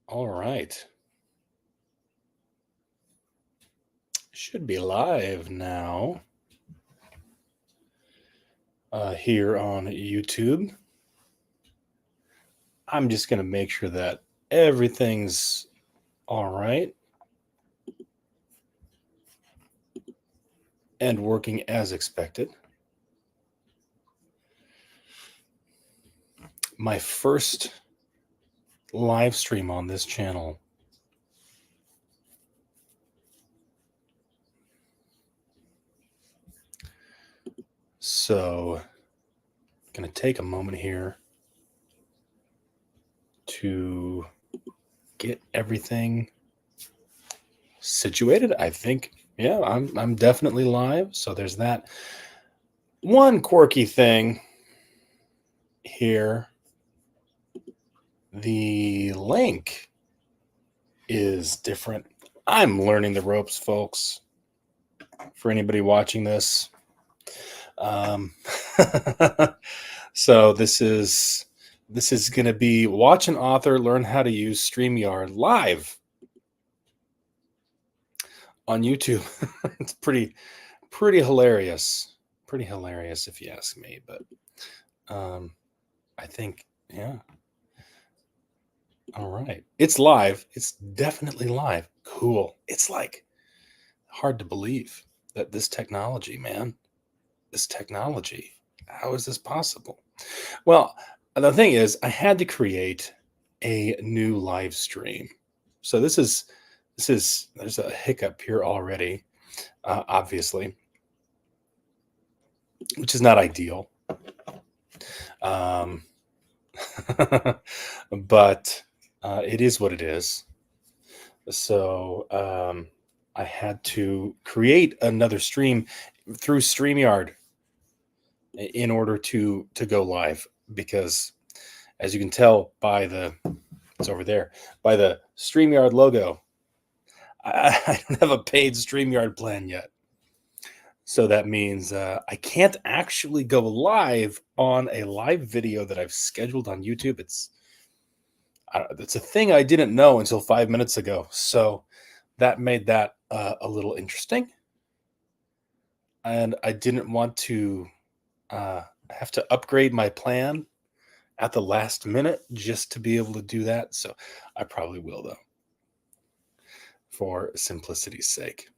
All right. Should be live now here on YouTube. I'm just going to make sure that everything's all right and working as expected. My first live stream on this channel. So, going to take a moment here to get everything situated. I think, yeah, I'm definitely live. So there's that. One quirky thing here. The link is different. I'm learning the ropes, folks. For anybody watching this, so this is going to be watch an author learn how to use StreamYard live on YouTube. It's pretty hilarious. Pretty hilarious if you ask me, but I think, yeah. All right. It's live. It's definitely live. Cool. It's like hard to believe that this technology, man, how is this possible? Well, the thing is, I had to create a new live stream. So this is there's a hiccup here already, obviously, which is not ideal. But it is what it is. So I had to create another stream through StreamYard in order to go live, because as you can tell by it's over there, by the StreamYard logo, I don't have a paid StreamYard plan yet. So that means I can't actually go live on a live video that I've scheduled on YouTube. It's a thing I didn't know until 5 minutes ago. So that made that a little interesting. And I didn't want to have to upgrade my plan at the last minute just to be able to do that. So I probably will, though, for simplicity's sake.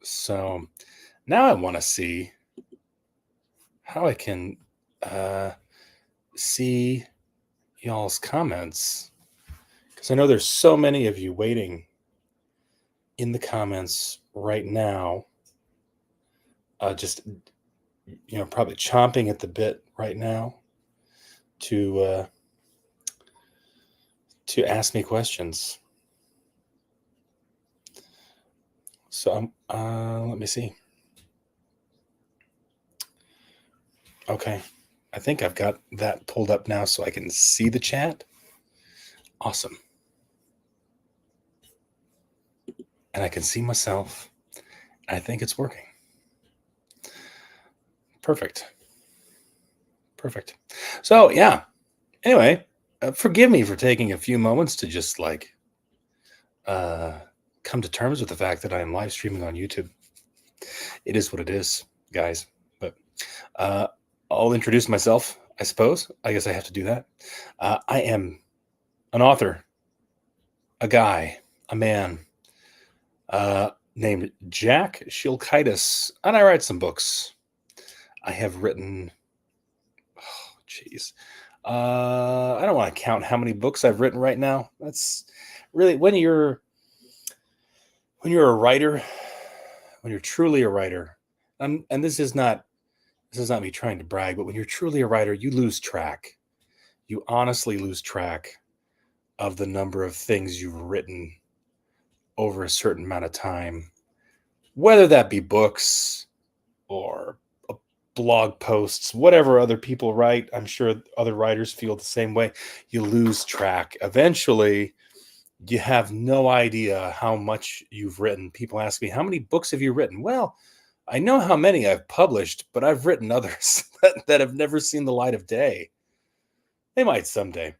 So now I want to see how I can see y'all's comments, because I know there's so many of you waiting in the comments right now, just probably chomping at the bit right now to ask me questions. So let me see. Okay, I think I've got that pulled up now so I can see the chat. Awesome. And I can see myself. I think it's working. Perfect. So yeah. Anyway, forgive me for taking a few moments to just come to terms with the fact that I am live streaming on YouTube. It is what it is, guys. But I'll introduce myself, I suppose. I guess I have to do that. I am an author, a guy, a man named Jack Shilkaitis, and I write some books. I have written, I don't want to count how many books I've written right now. That's really when you're a writer, when you're truly a writer, and this is not me trying to brag, but when you're truly a writer, you lose track. You honestly lose track of the number of things you've written over a certain amount of time, whether that be books or blog posts, whatever other people write. I'm sure other writers feel the same way. You lose track. Eventually, you have no idea how much you've written. People ask me, how many books have you written? Well, I know how many I've published, but I've written others that have never seen the light of day. They might someday.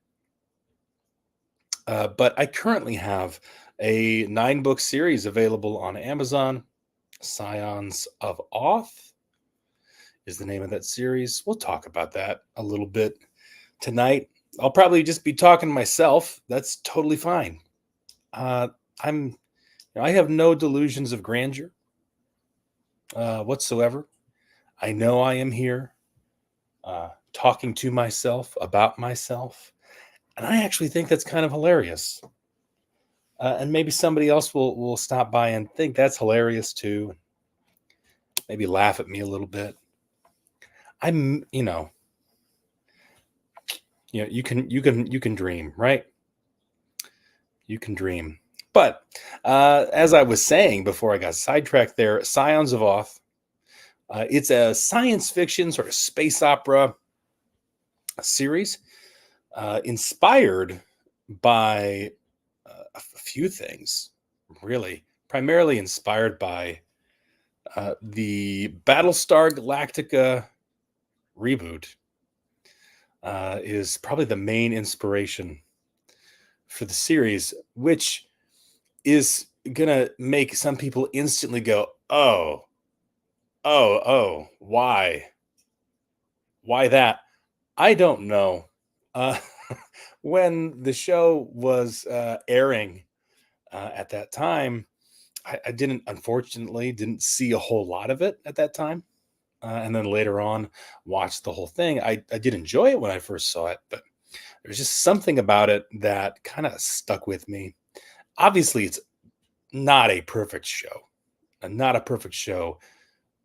But I currently have a 9 book series available on Amazon. Scions of Oth is the name of that series. We'll talk about that a little bit tonight. I'll probably just be talking to myself. That's totally fine. Uh, I have no delusions of grandeur whatsoever. I know I am here talking to myself about myself, and I actually think that's kind of hilarious. And maybe somebody else will stop by and think that's hilarious too. Maybe laugh at me a little bit. I'm, you can dream, right? You can dream. But as I was saying before I got sidetracked there, Scions of Oth. It's a science fiction sort of space opera series inspired by a few things, really. Primarily inspired by the Battlestar Galactica reboot is probably the main inspiration for the series, which is gonna make some people instantly go, "Oh, why? Why that?" I don't know. Uh, when the show was airing at that time, I didn't, unfortunately, didn't see a whole lot of it at that time. And then later on, watched the whole thing. I did enjoy it when I first saw it, but there's just something about it that kind of stuck with me. Obviously, it's not a perfect show, not a perfect show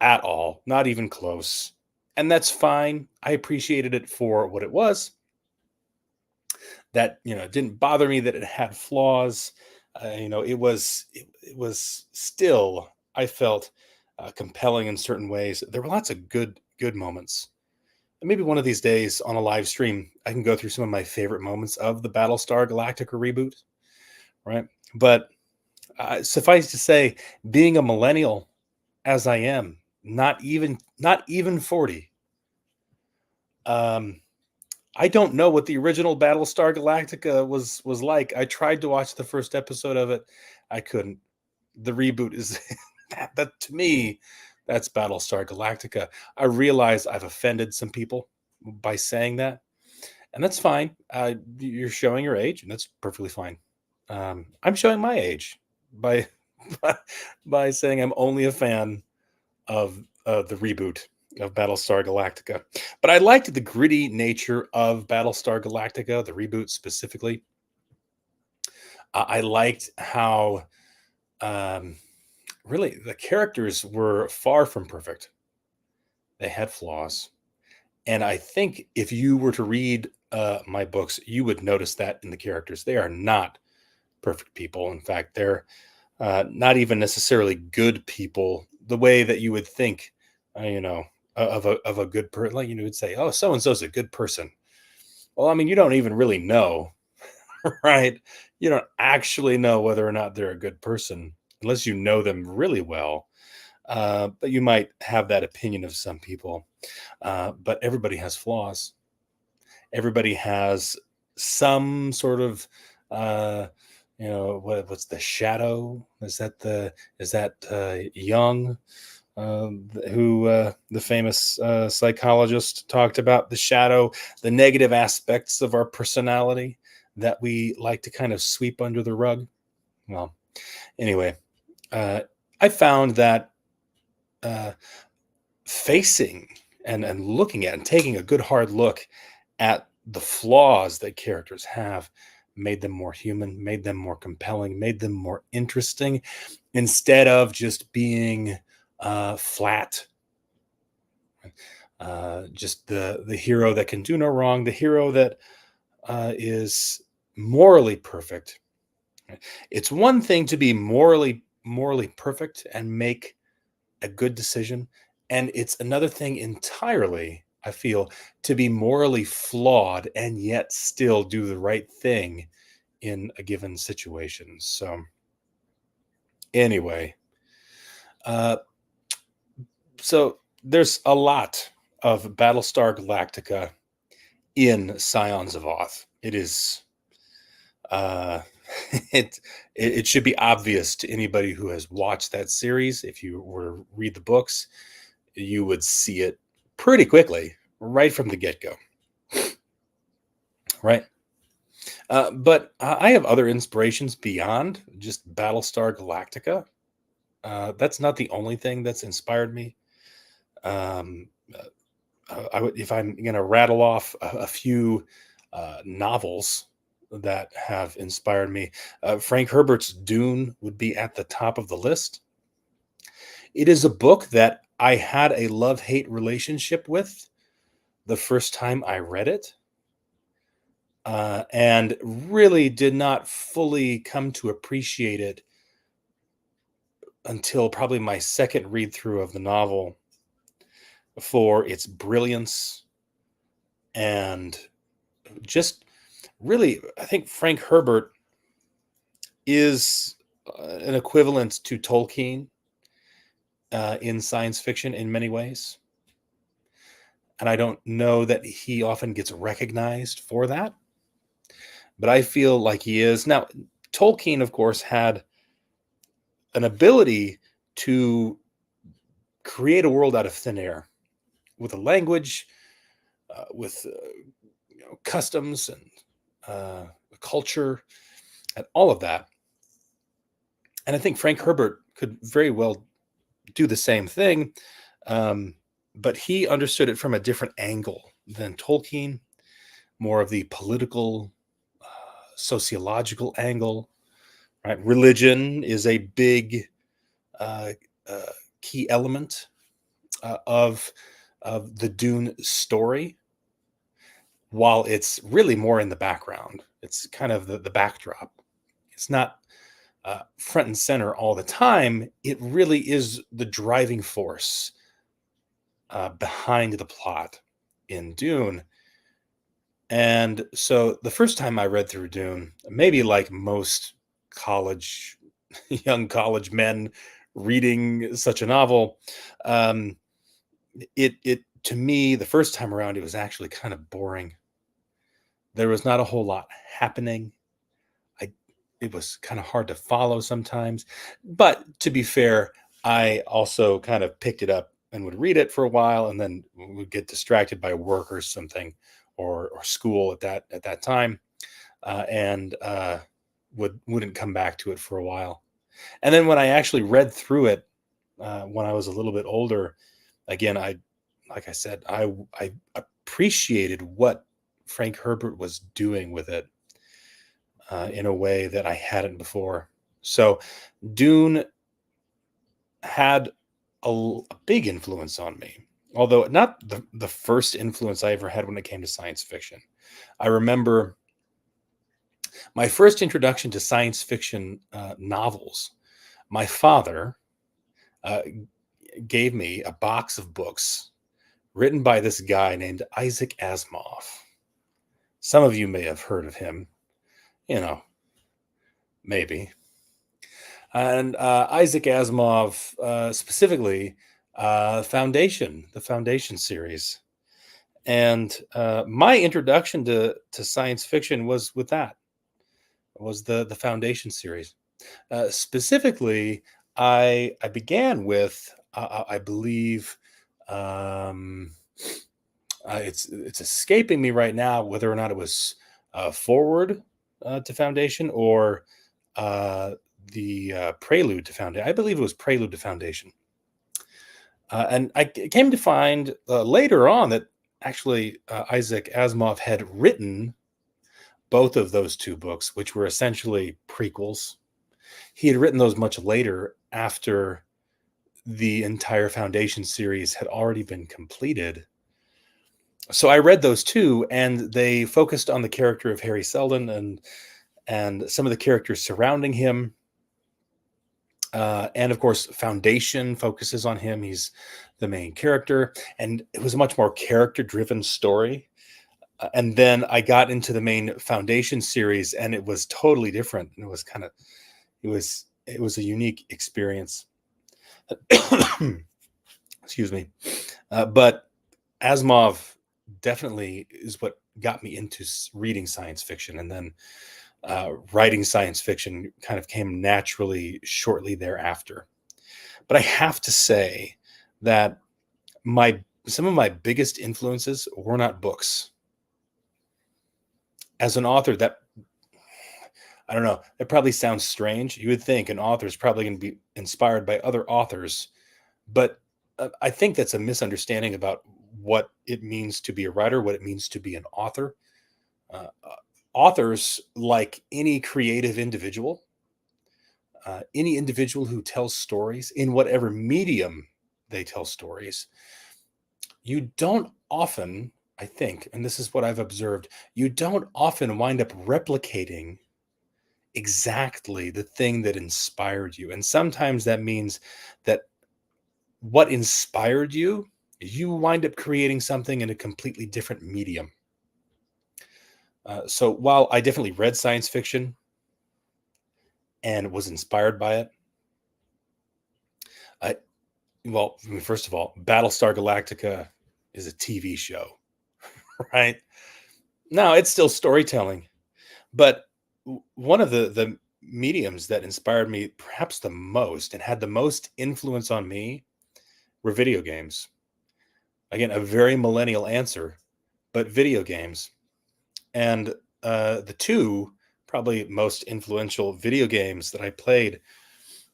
at all, not even close. And that's fine. I appreciated it for what it was. That it didn't bother me that it had flaws. It was still, I felt, compelling in certain ways. There were lots of good moments. And maybe one of these days on a live stream, I can go through some of my favorite moments of the Battlestar Galactica reboot, right? But suffice to say, being a millennial as I am, not even 40, um, I don't know what the original Battlestar Galactica was like. I tried to watch the first episode of it. I couldn't. The reboot is that to me, that's Battlestar Galactica. I realize I've offended some people by saying that, and that's fine. You're showing your age, and that's perfectly fine. I'm showing my age by by saying I'm only a fan of the reboot of Battlestar Galactica. But I liked the gritty nature of Battlestar Galactica, the reboot specifically. I liked how um, really the characters were far from perfect. They had flaws. And I think if you were to read my books, you would notice that in the characters. They are not perfect people. In fact, they're not even necessarily good people the way that you would think, of a good person. Like you would say, "Oh, so and so is a good person." Well, I mean, you don't even really know, right? You don't actually know whether or not they're a good person unless you know them really well. But you might have that opinion of some people. But everybody has flaws. Everybody has some sort of what's the shadow? Is that Jung, who the famous psychologist talked about the shadow, the negative aspects of our personality that we like to kind of sweep under the rug. Well, anyway, uh, I found that uh, facing and looking at and taking a good hard look at the flaws that characters have made them more human, made them more compelling, made them more interesting instead of just being flat. Just the hero that can do no wrong, the hero that is morally perfect. It's one thing to be morally perfect and make a good decision, and it's another thing entirely, I feel, to be morally flawed and yet still do the right thing in a given situation. So anyway, uh, so there's a lot of Battlestar Galactica in Scions of Oth. It is Uh, it it should be obvious to anybody who has watched that series. If you were to read the books, you would see it pretty quickly, right from the get go. Right. But I have other inspirations beyond just Battlestar Galactica. That's not the only thing that's inspired me. Um, if I'm going to rattle off a few novels that have inspired me, Frank Herbert's Dune would be at the top of the list. It is a book that I had a love hate relationship with the first time I read it, and really did not fully come to appreciate it until probably my second read through of the novel for its brilliance and just really, I think Frank Herbert is an equivalent to Tolkien in science fiction in many ways. And I don't know that he often gets recognized for that, but I feel like he is. Now, Tolkien, of course, had an ability to create a world out of thin air with a language, with customs and culture and all of that. And I think Frank Herbert could very well do the same thing, but he understood it from a different angle than Tolkien, more of the political, sociological angle. Right, religion is a big uh, uh, key element of the Dune story, while it's really more in the background. It's kind of the backdrop. It's not front and center all the time. It really is the driving force behind the plot in Dune. And so the first time I read through Dune, maybe like most college, young college men reading such a novel, um, it to me the first time around it was actually kind of boring. There was not a whole lot happening. I It was kind of hard to follow sometimes. But to be fair, I also kind of picked it up and would read it for a while and then would get distracted by work or something or school at that time, and wouldn't come back to it for a while. And then when I actually read through it when I was a little bit older, again, I like I said, I appreciated what Frank Herbert was doing with it in a way that I hadn't before. So Dune had a big influence on me, although not the first influence I ever had when it came to science fiction. I remember my first introduction to science fiction novels. My father uh, gave me a box of books written by this guy named Isaac Asimov. Some of you may have heard of him, you know, maybe. And Isaac Asimov, specifically, the Foundation series. And my introduction to science fiction was with that. Was the Foundation series. Specifically, I began with I believe um, it's escaping me right now whether or not it was Forward to Foundation or uh, the Prelude to Foundation. I believe it was Prelude to Foundation. And came to find later on that actually Isaac Asimov had written both of those two books, which were essentially prequels. He had written those much later after the entire Foundation series had already been completed. So I read those too, and they focused on the character of Harry Seldon and some of the characters surrounding him. And of course, Foundation focuses on him. He's the main character, and it was a much more character-driven story. And then I got into the main Foundation series, and it was totally different. It was kind of it was a unique experience. Excuse me, but Asimov definitely is what got me into reading science fiction, and then Writing science fiction kind of came naturally shortly thereafter. But I have to say that my some of my biggest influences were not books. As an author, that I don't know, it probably sounds strange. You would think an author is probably going to be inspired by other authors, but I think that's a misunderstanding about what it means to be a writer, what it means to be an author. Authors, like any creative individual, any individual who tells stories in whatever medium they tell stories, you don't often, I think, and this is what I've observed, you don't often wind up replicating exactly the thing that inspired you. And sometimes that means that what inspired you, you wind up creating something in a completely different medium. So while I definitely read science fiction and was inspired by it, I, well, I mean, first of all, Battlestar Galactica is a TV show, right? No, it's still storytelling, but one of the mediums that inspired me perhaps the most and had the most influence on me were video games. Again, a very millennial answer, but video games. And the two probably most influential video games that I played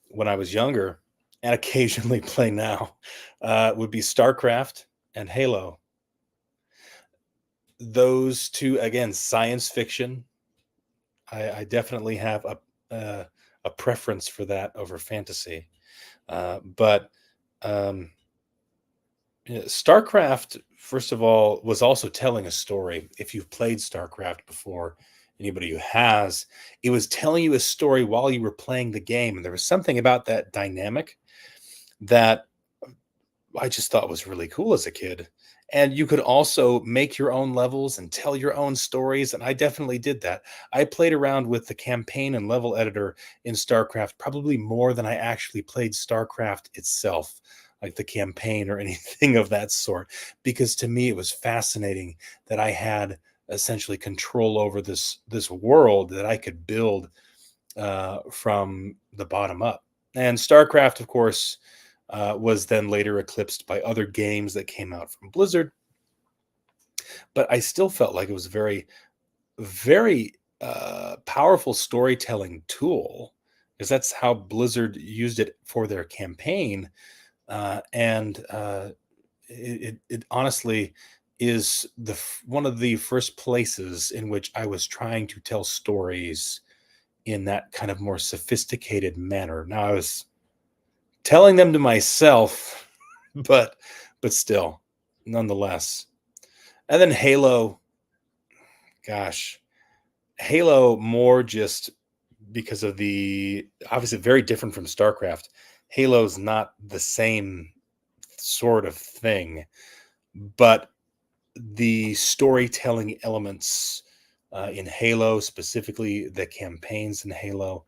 when I was younger and occasionally play now would be StarCraft and Halo. Those two, again, science fiction. I definitely have a preference for that over fantasy. But um, yeah, StarCraft, first of all, was also telling a story. If you've played StarCraft before, anybody who has, it was telling you a story while you were playing the game. And there was something about that dynamic that I just thought was really cool as a kid. And you could also make your own levels and tell your own stories. And I definitely did that. I played around with the campaign and level editor in StarCraft probably more than I actually played StarCraft itself, like the campaign or anything of that sort. Because to me, it was fascinating that I had essentially control over this world that I could build from the bottom up. And StarCraft, of course, was then later eclipsed by other games that came out from Blizzard. But I still felt like it was a very, very powerful storytelling tool because that's how Blizzard used it for their campaign. And it honestly is one of the first places in which I was trying to tell stories in that kind of more sophisticated manner. Now I was telling them to myself, but still, nonetheless. And then Halo, gosh, Halo more just because of the obviously very different from StarCraft. Halo's not the same sort of thing, but the storytelling elements in Halo, specifically the campaigns in Halo,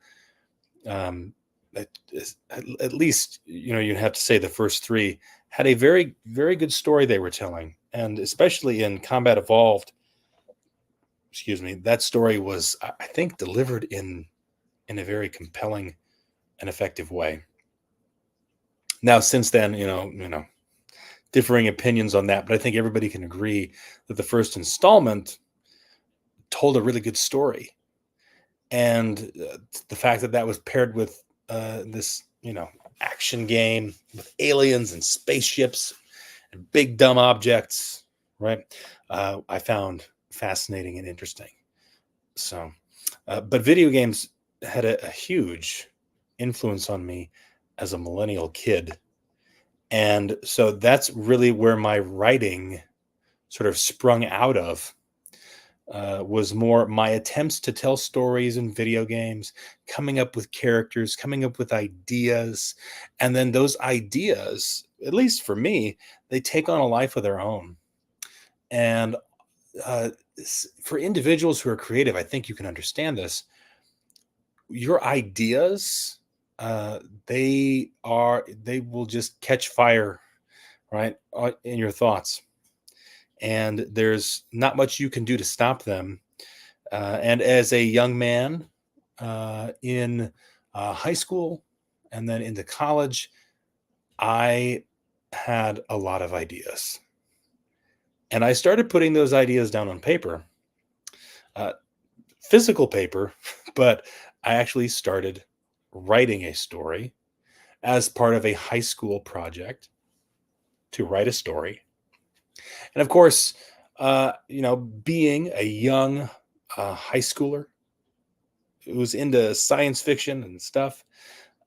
um, at least you'd have to say the first three had a very very good story they were telling, and especially in Combat Evolved, excuse me, that story was I think delivered in a very compelling and effective way. Now since then, differing opinions on that, but I think everybody can agree that the first installment told a really good story, and the fact that that was paired with this action game with aliens and spaceships and big dumb objects, right? I found fascinating and interesting. So, but video games had a huge influence on me as a millennial kid. And so that's really where my writing sort of sprung out of, was more my attempts to tell stories in video games, coming up with characters, coming up with ideas. And then those ideas, at least for me, they take on a life of their own. And for individuals who are creative, I think you can understand this. Your ideas, they will just catch fire, right, in your thoughts, and there's not much you can do to stop them. And as a young man in high school and then into college, I had a lot of ideas. And I started putting those ideas down on paper, uh, physical paper, but I actually started writing a story as part of a high school project to write a story. And of course, being a young high schooler who's into science fiction and stuff,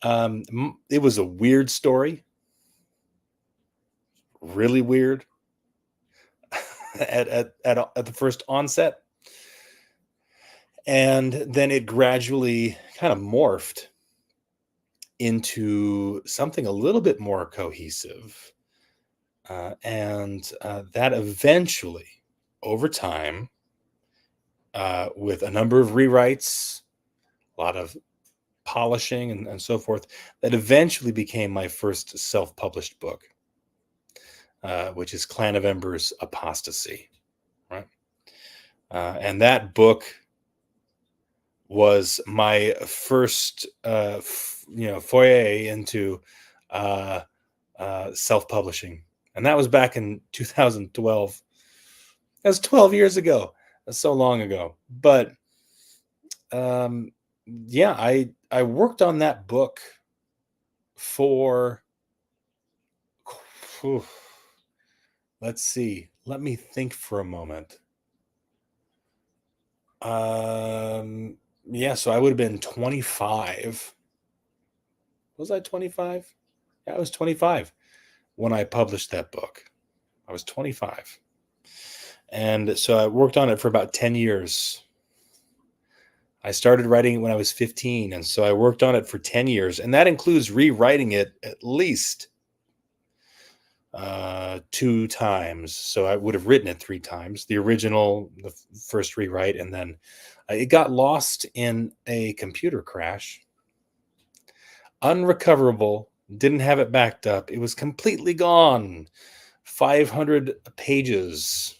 it was a weird story, really weird at the first onset, and then it gradually kind of morphed into something a little bit more cohesive, and that eventually, over time, with a number of rewrites, a lot of polishing, and so forth, that eventually became my first self-published book, which is Clan of Ember's Apostasy, right? And that book was my first, foray into uh, self-publishing, and that was back in 2012. That's 12 years ago. That's so long ago. But um, yeah, I worked on that book for, whew, let's see. Let me think for a moment. Yeah, so I would have been 25. Was I 25? Yeah, I was 25 when I published that book. I was 25. And so I worked on it for about 10 years. I started writing it when I was 15, and so I worked on it for 10 years, and that includes rewriting it at least 2 times. So I would have written it 3 times. The original, the first rewrite, and then it got lost in a computer crash. Unrecoverable, didn't have it backed up. It was completely gone. 500 pages,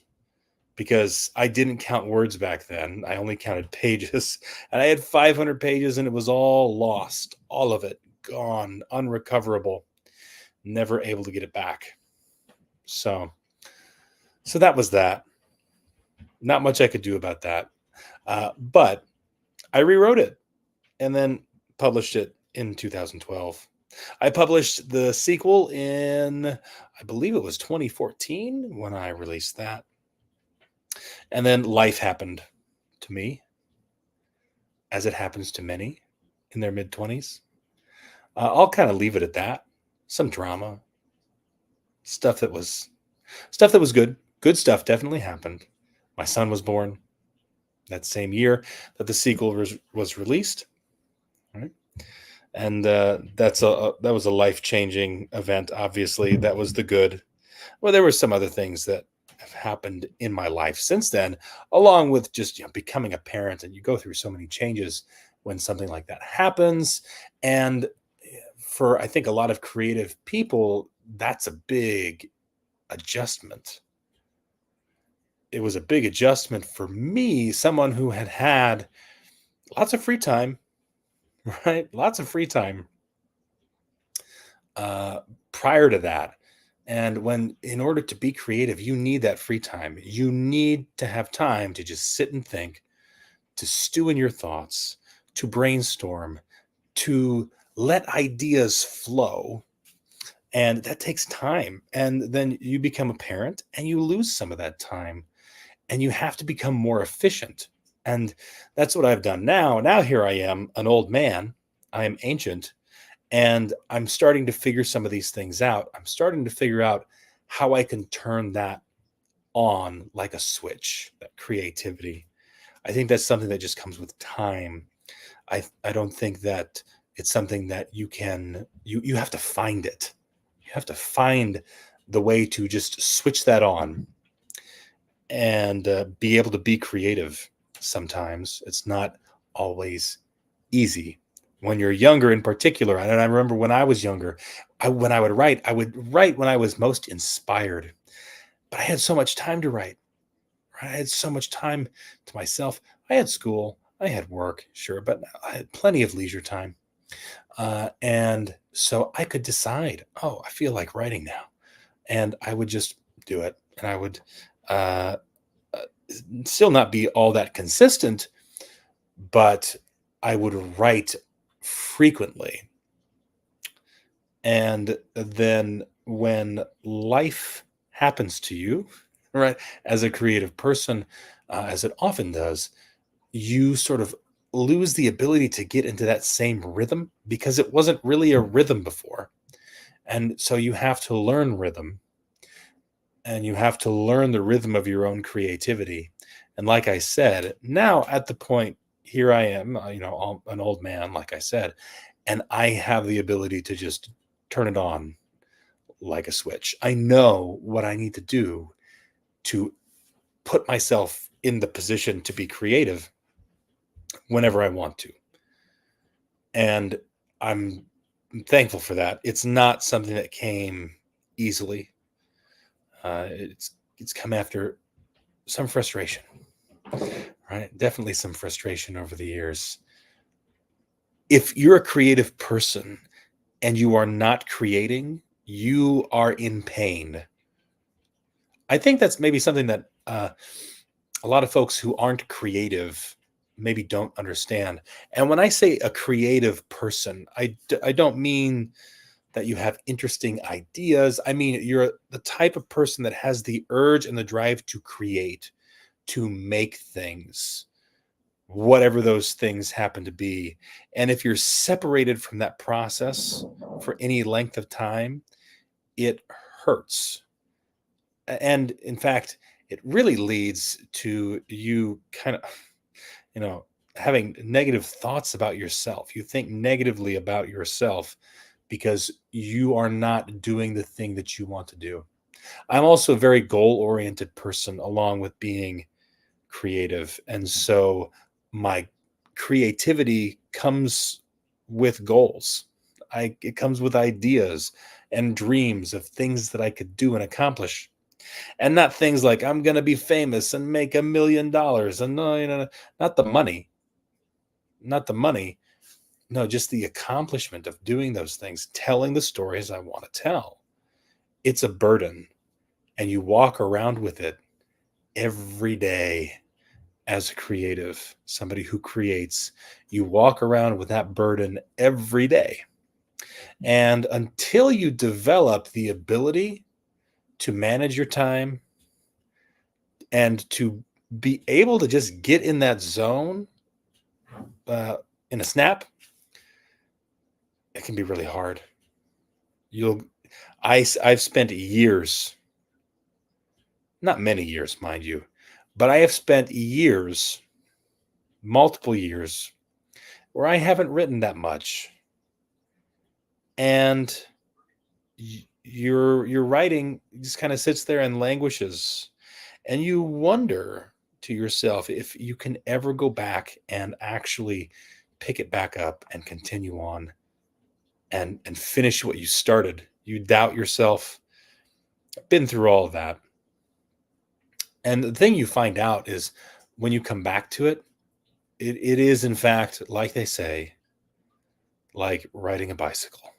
because I didn't count words back then. I only counted pages. And I had 500 pages, and it was all lost. All of it gone, unrecoverable. Never able to get it back. So that was that. Not much I could do about that. But I rewrote it and then published it in 2012. I published the sequel in, I believe it was 2014 when I released that. And then life happened to me, as it happens to many in their mid-20s. I'll kind of leave it at that. Some drama, stuff that was good. Good stuff definitely happened. My son was born that same year that the sequel was released. Right? And that was a life-changing event. Obviously, that was the good. Well, there were some other things that have happened in my life since then, along with just becoming a parent, and you go through so many changes when something like that happens. And for, I think, a lot of creative people, that's a big adjustment. It was a big adjustment for me, someone who had lots of free time, right? Lots of free time uh, prior to that. And when, in order to be creative, you need that free time. You need to have time to just sit and think, to stew in your thoughts, to brainstorm, to let ideas flow. And that takes time. And then you become a parent and you lose some of that time, and you have to become more efficient. And that's what I've done now. Now here I am, an old man. I am ancient, and I'm starting to figure some of these things out. I'm starting to figure out how I can turn that on like a switch, that creativity. I think that's something that just comes with time. I don't think that it's something that you have to find it. You have to find the way to just switch that on and be able to be creative. Sometimes it's not always easy. When you're younger, in particular, and I remember when I was younger, when I would write when I was most inspired. But I had so much time to write. Right? I had so much time to myself. I had school, I had work, sure, but I had plenty of leisure time. And so I could decide, oh, I feel like writing now. And I would just do it. And I would uh, uh, still not be all that consistent, but I would write frequently. And then when life happens to you, right, as a creative person, as it often does, you sort of lose the ability to get into that same rhythm because it wasn't really a rhythm before. And so you have to learn rhythm, and you have to learn the rhythm of your own creativity. And like I said, now at the point, here I am, an old man, like I said, and I have the ability to just turn it on like a switch. I know what I need to do to put myself in the position to be creative whenever I want to. And I'm thankful for that. It's not something that came easily. It's come after some frustration, right? Definitely some frustration over the years. If you're a creative person and you are not creating, you are in pain. I think that's maybe something that a lot of folks who aren't creative maybe don't understand. And when I say a creative person, I don't mean that you have interesting ideas. I mean, you're the type of person that has the urge and the drive to create, to make things, whatever those things happen to be. And if you're separated from that process for any length of time, it hurts. And in fact, it really leads to you kind of, you know, having negative thoughts about yourself. You think negatively about yourself because you are not doing the thing that you want to do. I'm also a very goal oriented person, along with being creative. And so my creativity comes with goals. It comes with ideas and dreams of things that I could do and accomplish, and not things like I'm going to be famous and make $1 million, and no, not the money, not the money. No, just the accomplishment of doing those things, telling the stories I want to tell. It's a burden, and you walk around with it every day. As a creative, somebody who creates, you walk around with that burden every day. And until you develop the ability to manage your time and to be able to just get in that zone uh, in a snap, it can be really hard. You'll, I've spent years, not many years, mind you, but I have spent years, multiple years, where I haven't written that much. And your writing just kind of sits there and languishes, and you wonder to yourself if you can ever go back and actually pick it back up and continue on and finish what you started. You doubt yourself. I've been through all of that. And the thing you find out is when you come back to it, it is in fact, like they say, like riding a bicycle.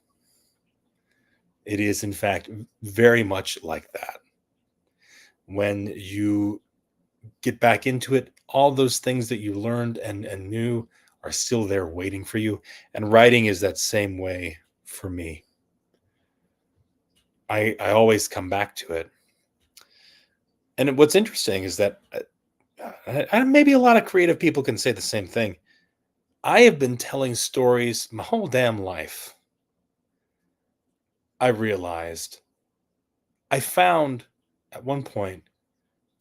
It is in fact very much like that. When you get back into it, all those things that you learned and knew are still there waiting for you. And writing is that same way for me. I always come back to it. And what's interesting is that maybe a lot of creative people can say the same thing. I have been telling stories my whole damn life. I realized I found at one point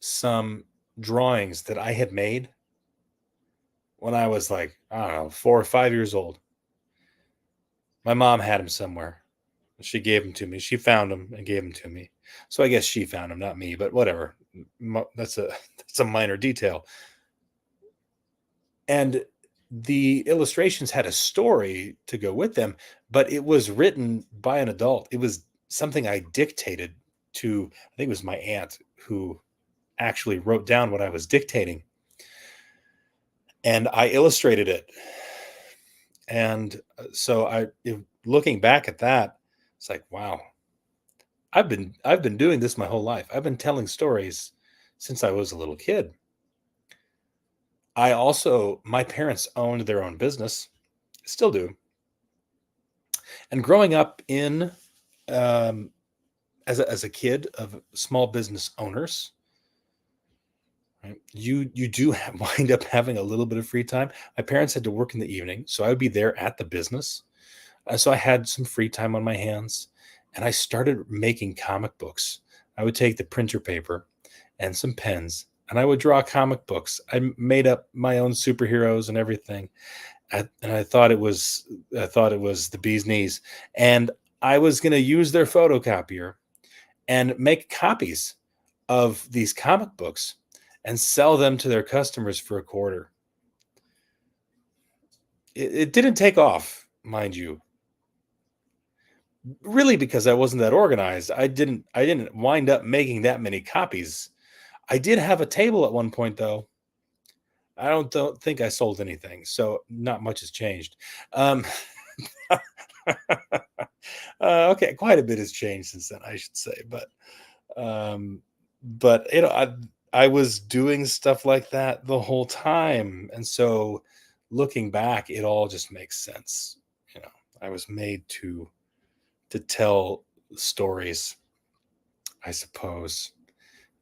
some drawings that I had made when I was like, I don't know, 4 or 5 years old. My mom had them somewhere. She gave them to me. She found them and gave them to me. So I guess she found them, not me, but whatever. That's a that's a minor detail. And the illustrations had a story to go with them, but it was written by an adult. It was something I dictated to, I think it was my aunt who actually wrote down what I was dictating. and I illustrated it. And so looking back at that, it's like, wow, I've been doing this my whole life. I've been telling stories since I was a little kid. My parents owned their own business, still do. And growing up in um, as a kid of small business owners, right, you do wind up having a little bit of free time. My parents had to work in the evening, so I would be there at the business. So I had some free time on my hands, and I started making comic books. I would take the printer paper and some pens, and I would draw comic books. Made up my own superheroes and everything, and I thought it was the bee's knees. And I was going to use their photocopier and make copies of these comic books and sell them to their customers for a quarter. It didn't take off, mind you, really because I wasn't that organized. I didn't wind up making that many copies. I did have a table at one point though. I don't think I sold anything, so not much has changed. Um, okay, quite a bit has changed since then, I should say, um, but I was doing stuff like that the whole time, and so looking back, it all just makes sense. You know, I was made to tell stories, I suppose,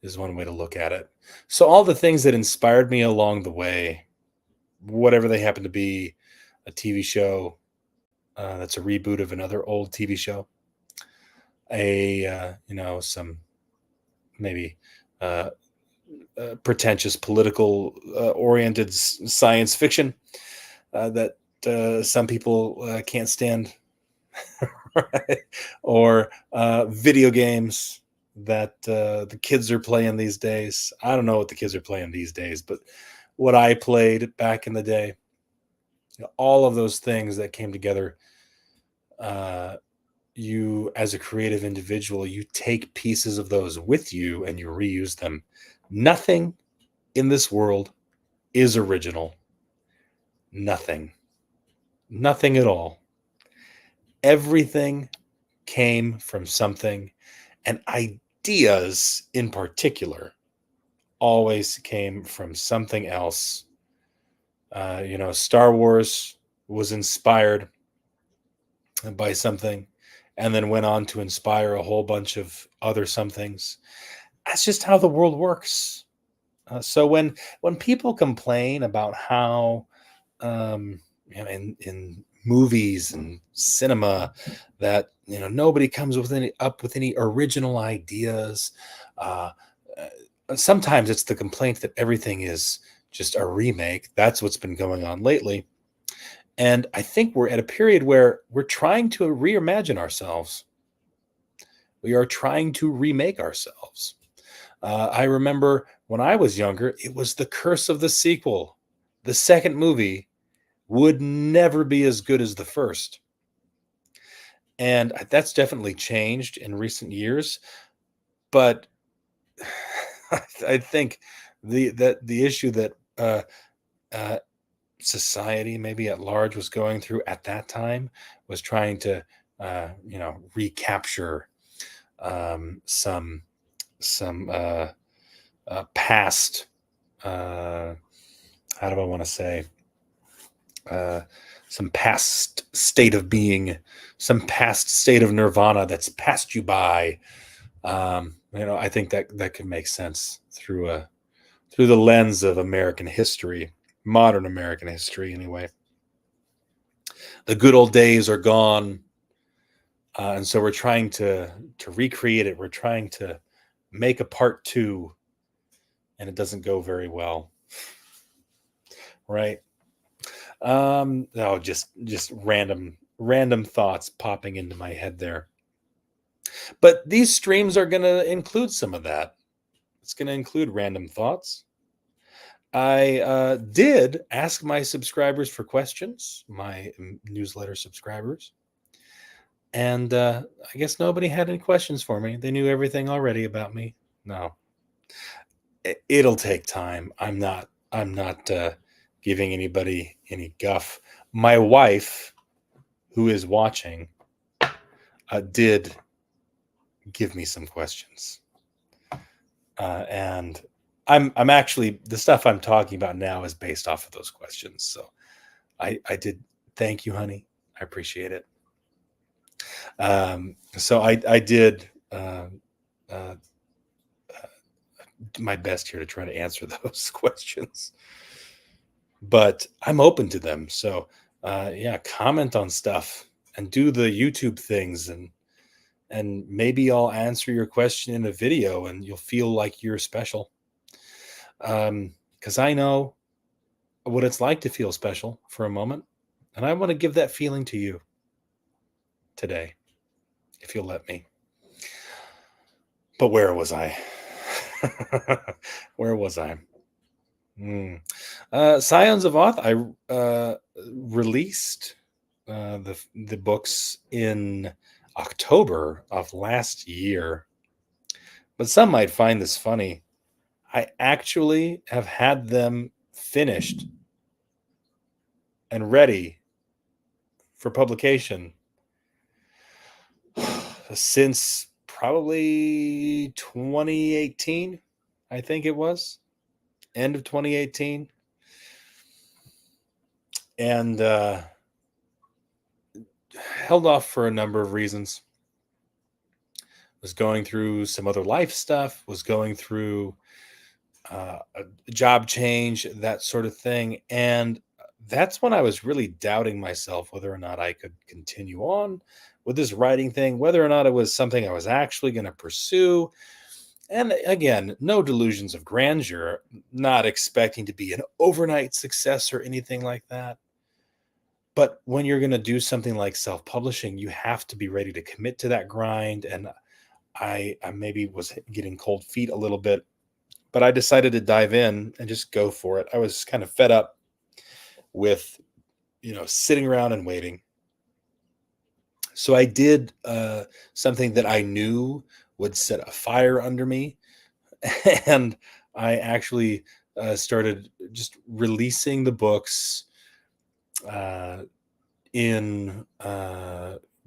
is one way to look at it. So all the things that inspired me along the way, whatever they happen to be, a TV show that's a reboot of another old TV show, some maybe uh, pretentious political oriented science fiction that some people can't stand, right? Or video games that the kids are playing these days. I don't know what the kids are playing these days, but what I played back in the day, all of those things that came together. Uh, you, as a creative individual, you take pieces of those with you and you reuse them. Nothing in this world is original. Nothing. Nothing at all. Everything came from something, and ideas in particular always came from something else. Star Wars was inspired by something and then went on to inspire a whole bunch of other somethings. That's just how the world works. So when people complain about how in movies and cinema that nobody comes with any original ideas, uh, sometimes it's the complaint that everything is just a remake. That's what's been going on lately. And I think we're at a period where we're trying to reimagine ourselves. We are trying to remake ourselves. I remember when I was younger, it was the curse of the sequel. The second movie would never be as good as the first. And that's definitely changed in recent years. But I think the issue that uh, society, maybe at large, was going through at that time was trying to, recapture some past. How do I want to say? Uh, some past state of being, some past state of nirvana that's passed you by. I think that could make sense through the lens of American history, modern American history, anyway. The good old days are gone, and so we're trying to recreate it. We're trying to make a part two, and it doesn't go very well, right? No, just random thoughts popping into my head there. But these streams are going to include some of that. It's going to include random thoughts. I did ask my subscribers for questions, my newsletter subscribers, and I guess nobody had any questions for me. They knew everything already about me. No, it'll take time. I'm not giving anybody any guff. My wife, who is watching, did give me some questions. And I'm actually, the stuff I'm talking about now is based off of those questions. So I did thank you, honey. I appreciate it. So I did my best here to try to answer those questions, but I'm open to them. So yeah, comment on stuff and do the YouTube things, and maybe I'll answer your question in a video and you'll feel like you're special. Because I know what it's like to feel special for a moment, and I want to give that feeling to you today, if you'll let me. But where was I? Where was I? Scions of Oth. I released the books in October of last year, but some might find this funny. I actually have had them finished and ready for publication since probably 2018. I think it was end of 2018. And held off for a number of reasons. Was going through some other life stuff, was going through a job change, that sort of thing. And that's when I was really doubting myself whether or not I could continue on with this writing thing, whether or not it was something I was actually going to pursue. And again, no delusions of grandeur, not expecting to be an overnight success or anything like that. But when you're going to do something like self-publishing, you have to be ready to commit to that grind. And I maybe was getting cold feet a little bit, but I decided to dive in and just go for it. I was kind of fed up with, sitting around and waiting. So I did something that I knew would set a fire under me. And I actually started just releasing the books in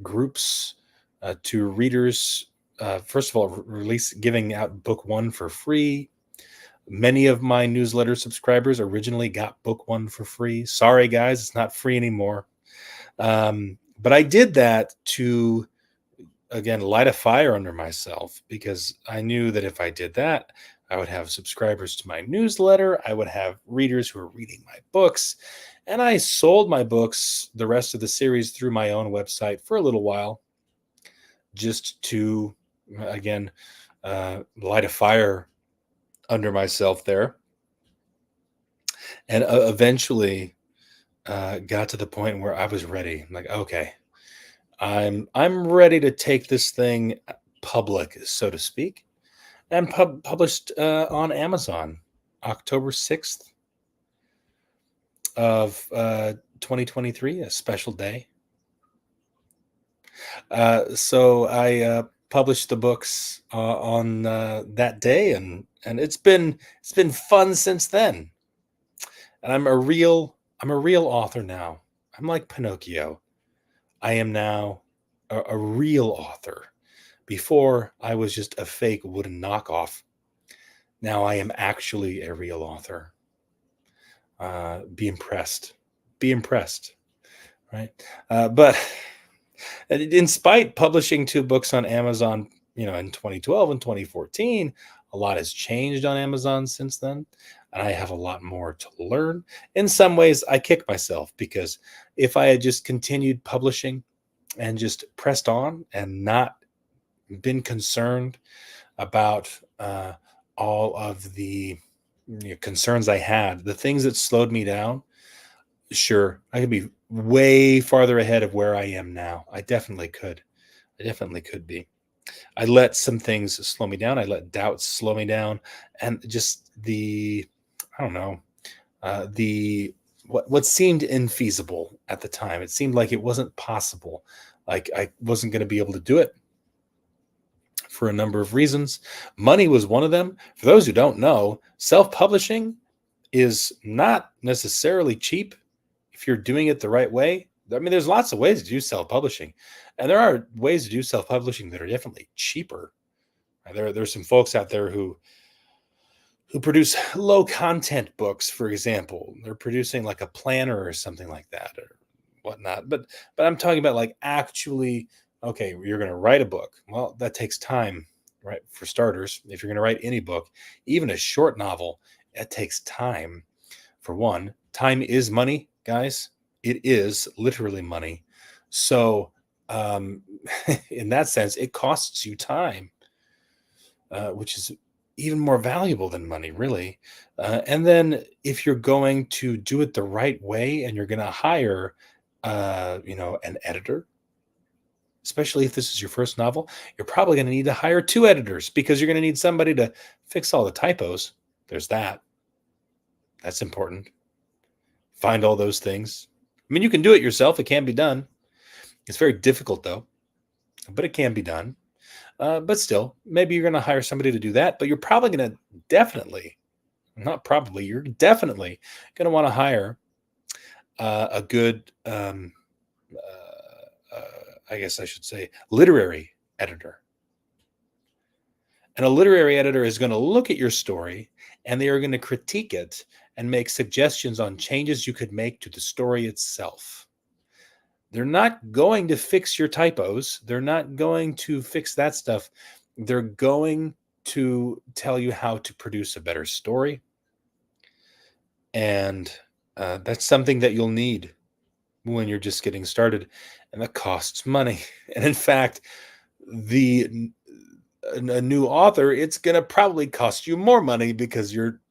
groups to readers. First of all, giving out book one for free. Many of my newsletter subscribers originally got book one for free. Sorry, guys, it's not free anymore. But I did that to, again, light a fire under myself, because I knew that if I did that, I would have subscribers to my newsletter. I would have readers who are reading my books. And I sold my books, the rest of the series, through my own website for a little while, just to, again, light a fire under myself there. And eventually got to the point where I was ready. I'm like, okay, I'm ready to take this thing public, so to speak, and published on Amazon October 6th of 2023, a special day. So I published the books on that day, and it's been fun since then. And I'm a real author now. I'm like Pinocchio. I am now a real author. Before, I was just a fake wooden knockoff. Now I am actually a real author. Be impressed, right? But in spite publishing 2 books on Amazon, in 2012 and 2014, a lot has changed on Amazon since then, and I have a lot more to learn. In some ways, I kick myself, because if I had just continued publishing and just pressed on and not been concerned about all of the concerns I had, the things that slowed me down, sure, I could be way farther ahead of where I am now. I definitely could be. I let some things slow me down. I let doubts slow me down, and just I don't know, what seemed infeasible at the time. It seemed like it wasn't possible. Like I wasn't going to be able to do it for a number of reasons. Money was one of them. For those who don't know, self-publishing is not necessarily cheap if you're doing it the right way. I mean, there's lots of ways to do self-publishing, and there are ways to do self-publishing that are definitely cheaper. There's some folks out there who produce low content books, for example. They're producing like a planner or something like that or whatnot. But I'm talking about like actually, okay, you're going to write a book. Well, that takes time, right? For starters, if you're going to write any book, even a short novel, it takes time. For one, time is money, guys. It is literally money. So, um, in that sense, it costs you time, which is even more valuable than money, really. And then if you're going to do it the right way and you're going to hire, an editor, especially if this is your first novel, you're probably going to need to hire two editors because you're going to need somebody to fix all the typos. There's that. That's important. Find all those things. I mean, you can do it yourself. It can be done. It's very difficult, though, but it can be done. But still, maybe you're going to hire somebody to do that, but you're probably going to definitely, not probably, you're definitely going to want to hire a good, I guess I should say, literary editor. And a literary editor is going to look at your story and they are going to critique it and make suggestions on changes you could make to the story itself. They're not going to fix your typos. They're not going to fix that stuff. They're going to tell you how to produce a better story. And that's something that you'll need when you're just getting started. And that costs money. And in fact, a new author, it's going to probably cost you more money because you're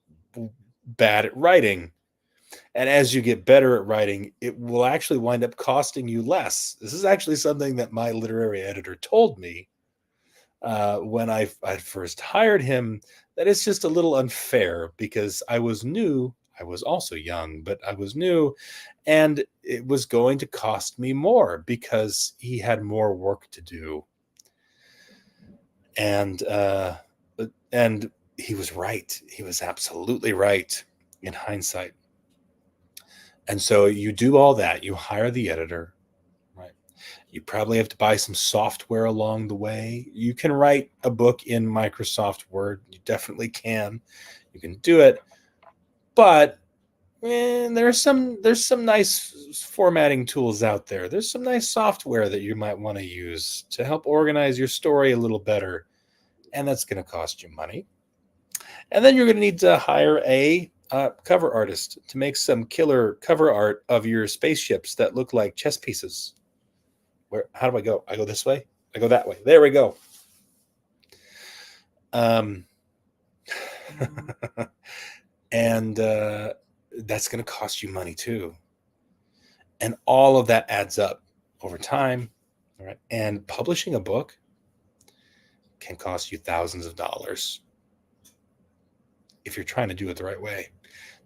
bad at writing. And as you get better at writing, it will actually wind up costing you less. This is actually something that my literary editor told me when I first hired him, that it's just a little unfair because I was new. I was also young, but I was new. And it was going to cost me more because he had more work to do. And and he was right. He was absolutely right in hindsight. And so you do all that. You hire the editor, right? You probably have to buy some software along the way. You can write a book in Microsoft Word. You definitely can. You can do it, but there's some nice formatting tools out there. There's some nice software that you might want to use to help organize your story a little better, and that's going to cost you money. And then you're going to need to hire a cover artist to make some killer cover art of your spaceships that look like chess pieces. How do I go? I go this way. I go that way. There we go. Um, and that's going to cost you money too. And all of that adds up over time. All right. And publishing a book can cost you thousands of dollars if you're trying to do it the right way.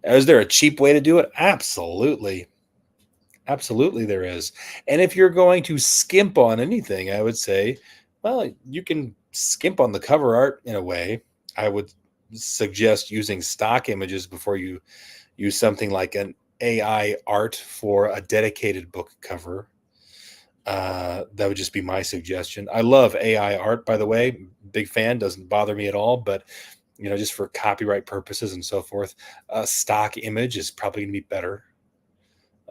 Now, is there a cheap way to do it? Absolutely. Absolutely, there is. And if you're going to skimp on anything, I would say, well, you can skimp on the cover art in a way. I would suggest using stock images before you use something like an AI art for a dedicated book cover. That would just be my suggestion. I love AI art, by the way. Big fan, doesn't bother me at all. But just for copyright purposes and so forth, a stock image is probably going to be better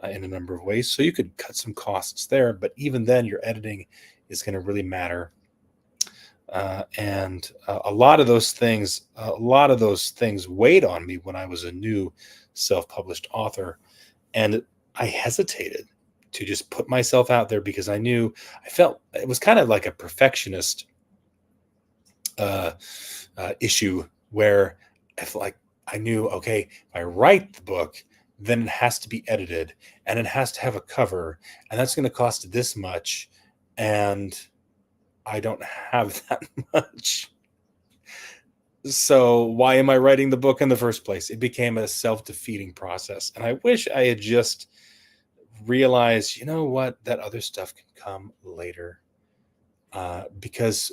in a number of ways. So you could cut some costs there, but even then, your editing is going to really matter. And a lot of those things weighed on me when I was a new self-published author, and I hesitated to just put myself out there because I felt it was kind of like a perfectionist issue where I felt like I knew, okay, if I write the book, then it has to be edited and it has to have a cover, and that's going to cost this much. And I don't have that much. So why am I writing the book in the first place? It became a self-defeating process. And I wish I had just realized, you know what, that other stuff can come later. Because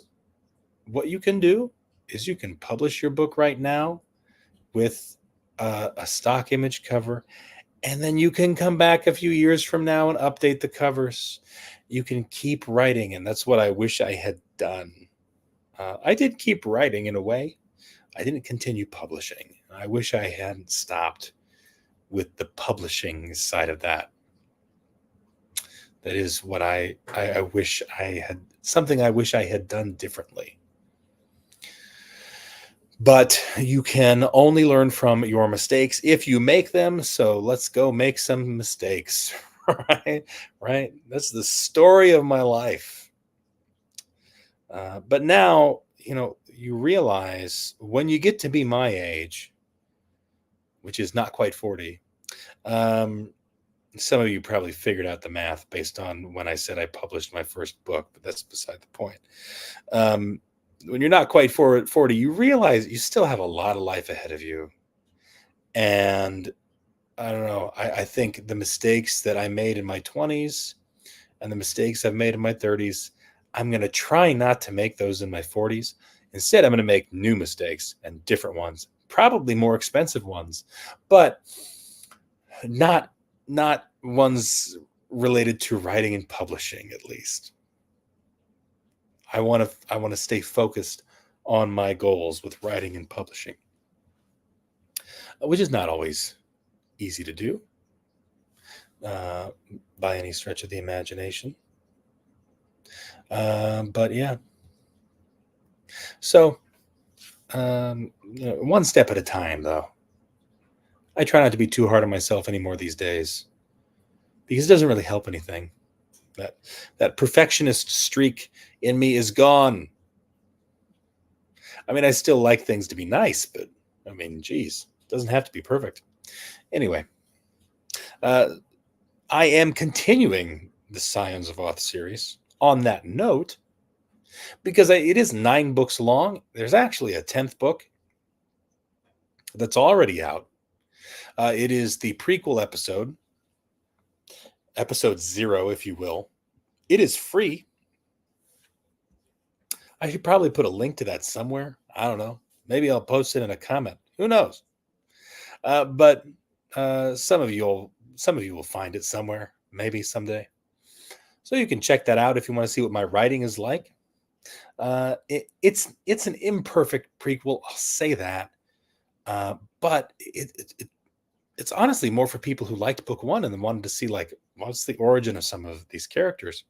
what you can do is you can publish your book right now with a stock image cover, and then you can come back a few years from now and update the covers. You can keep writing, and that's what I wish I had done. I did keep writing in a way. I didn't continue publishing. I wish I hadn't stopped with the publishing side of that. That is what I wish I had, something I wish I had done differently. But you can only learn from your mistakes if you make them. So let's go make some mistakes. Right? Right? That's the story of my life. But now, you realize when you get to be my age, which is not quite 40, some of you probably figured out the math based on when I said I published my first book, but that's beside the point. When you're not quite 40, you realize you still have a lot of life ahead of you. And I don't know, I think the mistakes that I made in my 20s and the mistakes I've made in my 30s, I'm going to try not to make those in my 40s. Instead, I'm going to make new mistakes and different ones, probably more expensive ones, but not ones related to writing and publishing, at least. I want to stay focused on my goals with writing and publishing, which is not always easy to do by any stretch of the imagination. But yeah. So, one step at a time, though. I try not to be too hard on myself anymore these days, because it doesn't really help anything. That perfectionist streak in me is gone. I mean, I still like things to be nice, but I mean, geez, it doesn't have to be perfect. Anyway, I am continuing the Scions of Oth series on that note, because it is 9 books long. There's actually a 10th book that's already out. It is the prequel episode 0, if you will. It is free. I should probably put a link to that somewhere. I don't know. Maybe I'll post it in a comment. Who knows? But some of you will find it somewhere, maybe someday. So you can check that out if you want to see what my writing is like. It's an imperfect prequel, I'll say that. But it's honestly more for people who liked book 1 and then wanted to see, like, what's the origin of some of these characters.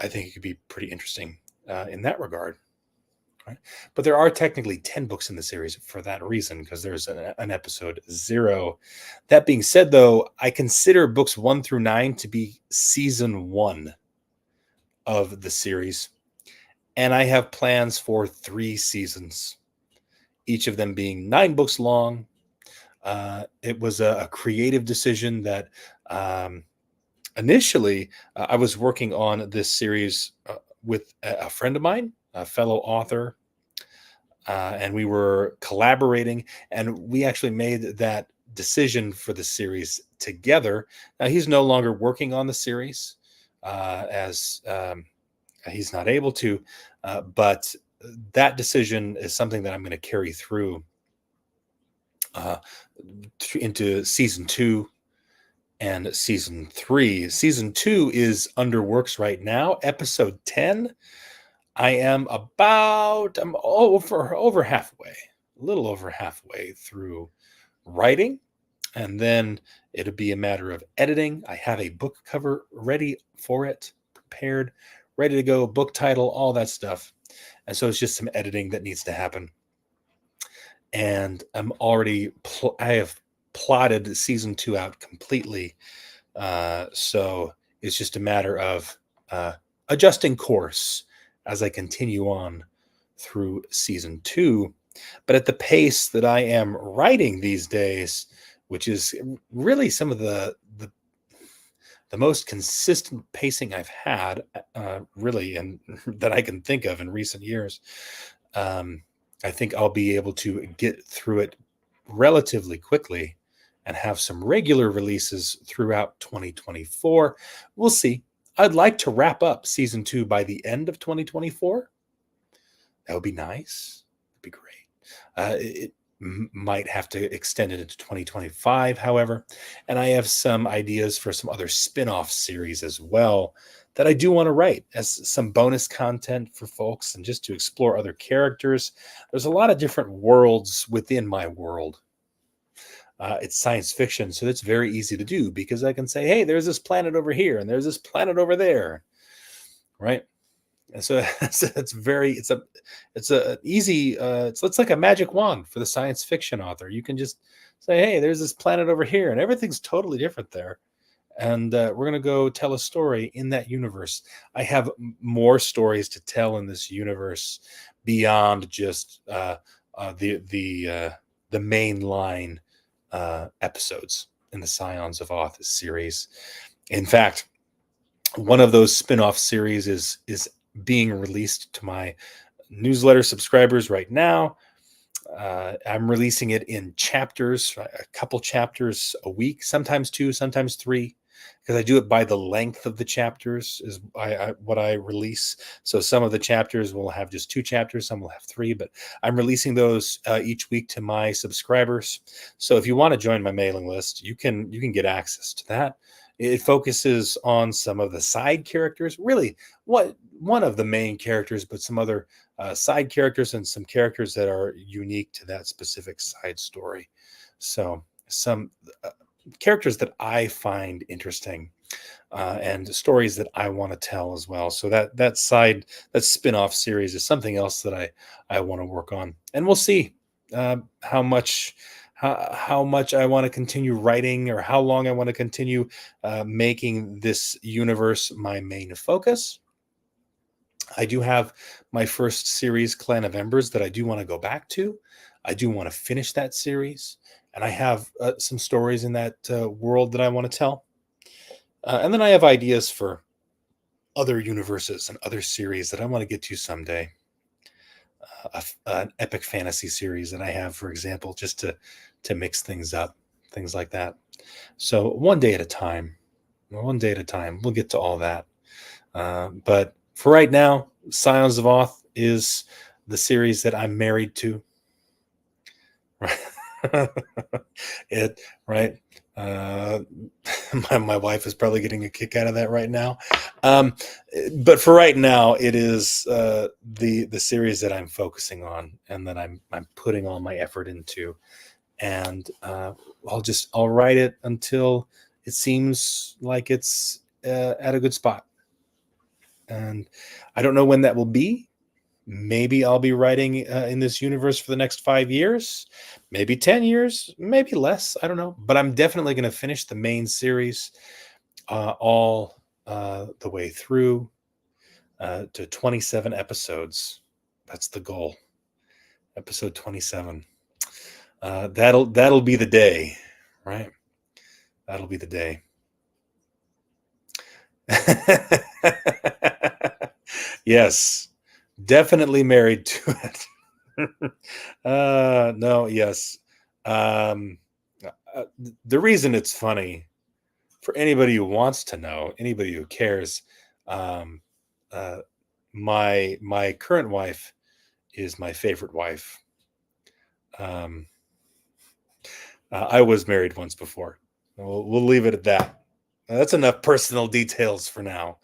I think it could be pretty interesting in that regard. Right? But there are technically 10 books in the series for that reason, because there's an episode 0. That being said, though, I consider books 1 through 9 to be season 1 of the series. And I have plans for 3 seasons, each of them being 9 books long. It was a creative decision that initially I was working on this series with a friend of mine, a fellow author, and we were collaborating, and we actually made that decision for the series together. Now, he's no longer working on the series as he's not able to, but that decision is something that I'm going to carry through into season 2 and season 3. Season 2 is under works right now. Episode 10. I'm over halfway, a little over halfway through writing, and then it'll be a matter of editing. I have a book cover ready for it, prepared, ready to go, book title, all that stuff. And so it's just some editing that needs to happen. And I have plotted season 2 out completely. So it's just a matter of adjusting course as I continue on through season 2. But at the pace that I am writing these days, which is really some of the most consistent pacing I've had, really, and that I can think of in recent years, I think I'll be able to get through it relatively quickly and have some regular releases throughout 2024. We'll see. I'd like to wrap up season 2 by the end of 2024. That would be nice. It'd be great. might have to extend it into 2025, however. And I have some ideas for some other spin-off series as well that I do want to write as some bonus content for folks and just to explore other characters. There's a lot of different worlds within my world. It's science fiction, so it's very easy to do because I can say, hey, there's this planet over here and there's this planet over there, right? And so it's a easy it's like a magic wand for the science fiction author. You can just say, hey, there's this planet over here, and everything's totally different there. And we're gonna go tell a story in that universe. I have more stories to tell in this universe beyond just the main line episodes in the Scions of Oth series. In fact, one of those spin-off series is being released to my newsletter subscribers right now. I'm releasing it in chapters, a couple chapters a week, sometimes two, sometimes three, because I do it by the length of the chapters is what I release. So some of the chapters will have just two chapters, some will have three, but I'm releasing those each week to my subscribers. So if you want to join my mailing list, you can get access to that. It focuses on some of the side characters, really one of the main characters, but some other side characters and some characters that are unique to that specific side story. So some characters that I find interesting and stories that I want to tell as well. So that spin-off series is something else that I want to work on, and we'll see how much I want to continue writing or how long I want to continue making this universe my main focus. I do have my first series, Clan of Embers, that I do want to go back to. I do want to finish that series, and I have some stories in that world that I want to tell. And then I have ideas for other universes and other series that I want to get to someday. An epic fantasy series that I have, for example, just to mix things up, things like that. So one day at a time, we'll get to all that. But for right now, Scions of Oth is the series that I'm married to. It right. My wife is probably getting a kick out of that right now. But for right now, it is the series that I'm focusing on and that I'm putting all my effort into. And I'll write it until it seems like it's at a good spot. And I don't know when that will be. Maybe I'll be writing in this universe for the next 5 years, maybe 10 years, maybe less. I don't know. But I'm definitely going to finish the main series all the way through to 27 episodes. That's the goal. Episode 27. That'll be the day, right? That'll be the day. Yes. Definitely married to it. No, yes. The reason it's funny for anybody who wants to know, anybody who cares, um, my current wife is my favorite wife. I was married once before. We'll leave it at that. That's enough personal details for now,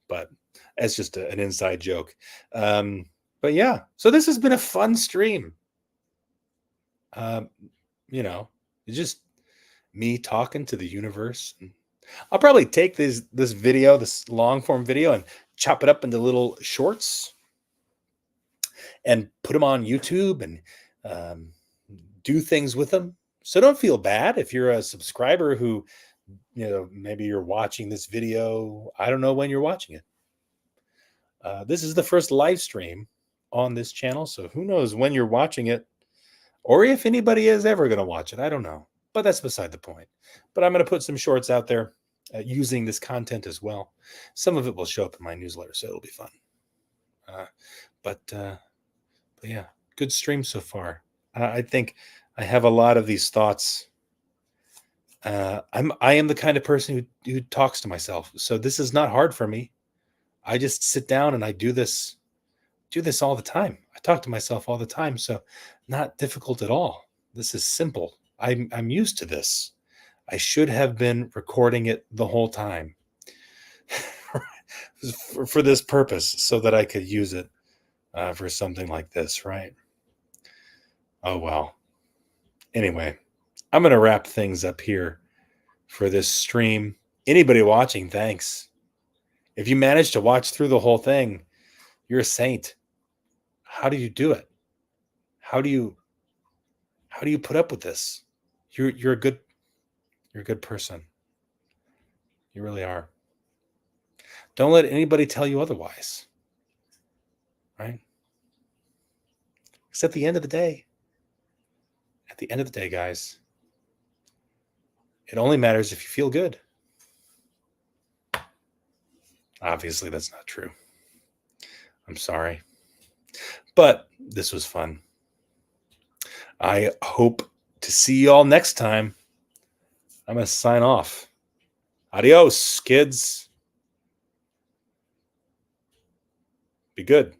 but that's just an inside joke. But yeah, so this has been a fun stream. It's just me talking to the universe. I'll probably take this video, this long form video, and chop it up into little shorts and put them on YouTube and do things with them. So don't feel bad if you're a subscriber who, maybe you're watching this video. I don't know when you're watching it. This is the first live stream on this channel, so who knows when you're watching it or if anybody is ever going to watch it. I don't know, but that's beside the point. But I'm going to put some shorts out there using this content as well. Some of it will show up in my newsletter, so it'll be fun. But yeah, good stream so far. I think I have a lot of these thoughts. I am the kind of person who talks to myself, so this is not hard for me. I just sit down and I do this all the time. I talk to myself all the time, so not difficult at all. This is simple. I'm used to this. I should have been recording it the whole time for this purpose so that I could use it for something like this, right? Oh, well. Anyway, I'm going to wrap things up here for this stream. Anybody watching, thanks. If you managed to watch through the whole thing, you're a saint. How do you do it? How do you put up with this? You're a good person. You really are. Don't let anybody tell you otherwise. Right? Because at the end of the day, guys, it only matters if you feel good. Obviously, that's not true. I'm sorry. But this was fun. I hope to see you all next time. I'm going to sign off. Adios, kids. Be good.